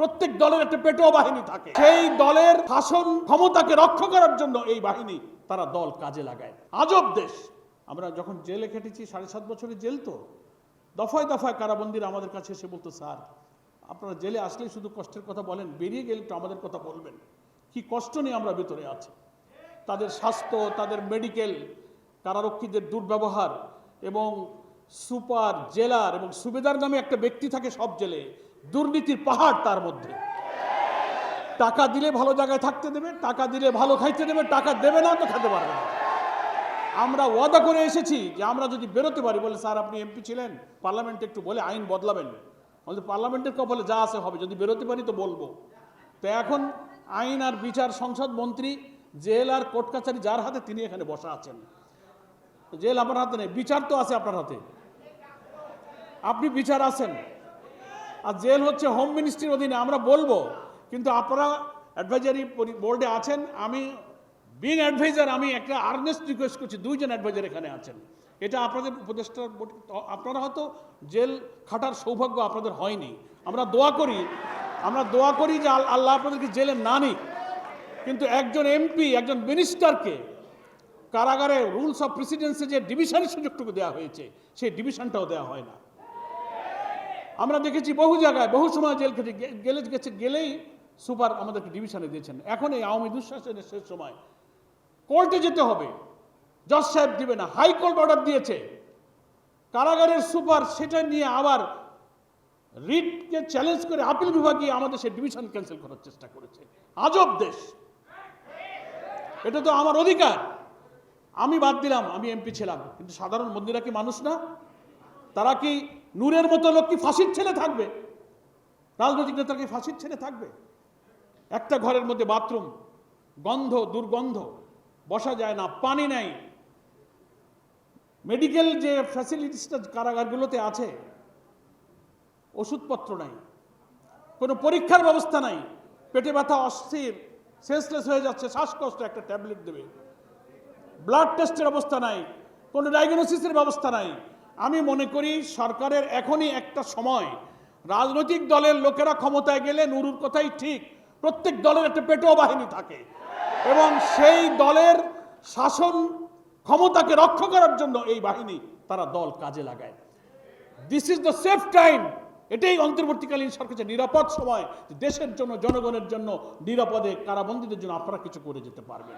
প্রত্যেক দলের একটা পেটোয়া বাহিনী থাকে, সেই দলের শাসন ক্ষমতাকে রক্ষা করার জন্য এই বাহিনী তারা দল কাজে লাগায়। আজব দেশ। আমরা যখন জেলে খেটেছি 7.5 বছরের জেল, তো দফায় দফায় কারাবন্দীরা আমাদের কাছে এসে বলতো, স্যার আপনারা জেলে আসলেই শুধু কষ্টের কথা বলেন, বেরিয়ে গেলে একটু আমাদের কথা বলবেন, কি কষ্ট নিয়ে আমরা ভেতরে আছি। তাদের স্বাস্থ্য, তাদের মেডিকেল, কারারক্ষীদের দুর্ব্যবহার, এবং সুপার, জেলার এবং সুবেদার নামে একটা ব্যক্তি থাকে সব জেলে, দুর্নীতির পাহাড় তার মধ্যে। টাকা দিলে ভালো জায়গায় থাকতে দেবে, টাকা দিলে ভালো খাইতে দেবে, টাকা দেবে না তো খেতে পারবে না। আমরা ওয়াদা করে এসেছি যে আমরা যদি বেরোতে পারি, বলে স্যার আপনি এমপি ছিলেন, পার্লামেন্টে একটু বলে আইন বদলাবেন। বলতে পার্লামেন্টের কপালে যা আছে হবে, যদি বেরোতে পারি তো বলবো। তো এখন আইন আর বিচার সংসদ মন্ত্রী, জেল আর কোর্ট কাছারি যার হাতে, তিনি এখানে বসা আছেন। জেল আপনার হাতে নেই, বিচার তো আছে আপনার হাতে, আপনি বিচার আছেন। আর জেল হচ্ছে হোম মিনিস্ট্রির অধীনে। আমরা বলবো, কিন্তু আপনারা অ্যাডভাইজারি বোর্ডে আছেন। আমি বিং অ্যাডভাইজার, আমি একটা আর্নেস্ট রিকোয়েস্ট করছি, 2 জন অ্যাডভাইজার এখানে আছেন। এটা আপনাদের উপদেষ্টা, আপনারা হয়তো জেল খাটার সৌভাগ্য আপনাদের হয়নি। আমরা দোয়া করি যে আল্লাহ আপনাদেরকে জেলে না নিক। কিন্তু একজন এমপি, একজন মিনিস্টারকে কারাগারে রুলস অফ প্রেসিডেন্সি যে ডিভিশনের সুযোগটুকু দেওয়া হয়েছে, সেই ডিভিশনটাও দেওয়া হয় না। আমরা দেখেছি বহু জায়গায়, বহু সময় জেল খেটে গেলেই সুপার আমাদেরকে ডিভিশনে দিয়েছেন। এখন এই আওয়ামী দুঃশাসনের শেষ সময় কোর্টে যেতে হবে, জজ সাহেব দিবে না, হাইকোর্ট অর্ডার দিয়েছে। কারাগারের সুপার সেটা নিয়ে আবার রিটকে চ্যালেঞ্জ করে আপিল বিভাগে আমাদের সেই ডিভিশন ক্যান্সেল করার চেষ্টা করেছে। আজব দেশ। এটা তো আমার অধিকার, আমি বাদ দিলাম, আমি এমপি ছিলাম, কিন্তু সাধারণ বন্দীরা কি মানুষ না? তারা কি নূরের মতো লোক কি ফাঁসির ছেলে থাকবে? রাজনৈতিক নেতা কি ফাঁসির ছেলে থাকবে? একটা ঘরের মধ্যে বাথরুম, গন্ধ, দুর্গন্ধ, বসা যায় না, পানি নাই, মেডিকেল যে ফ্যাসিলিটিসটা কারাগারগুলোতে আছে, ওষুধপত্র নাই, কোনো পরীক্ষার ব্যবস্থা নাই, পেটে ব্যথা, অস্থির, সেন্সলেস হয়ে যাচ্ছে, শ্বাসকষ্ট, একটা ট্যাবলেট দেবে, ব্লাড টেস্টের অবস্থা নাই, কোনো ডায়াগনোসিসের ব্যবস্থা নাই। আমি মনে করি সরকারের এখনই একটা সময়, রাজনৈতিক দলের লোকেরা ক্ষমতায় গেলে, নুরুর কথাই ঠিক, প্রত্যেক দলের একটা পেটোয়া বাহিনী থাকে, এবং সেই দলের শাসন ক্ষমতাকে রক্ষা করার জন্য এই বাহিনী তারা দল কাজে লাগায়। This is the safe time. এটাই অন্তর্বর্তীকালীন সরকারের নিরাপদ সময়, দেশের জন্য, জনগণের জন্য নিরাপদে কারাবন্দীদের জন্য আপনারা কিছু করে যেতে পারবেন।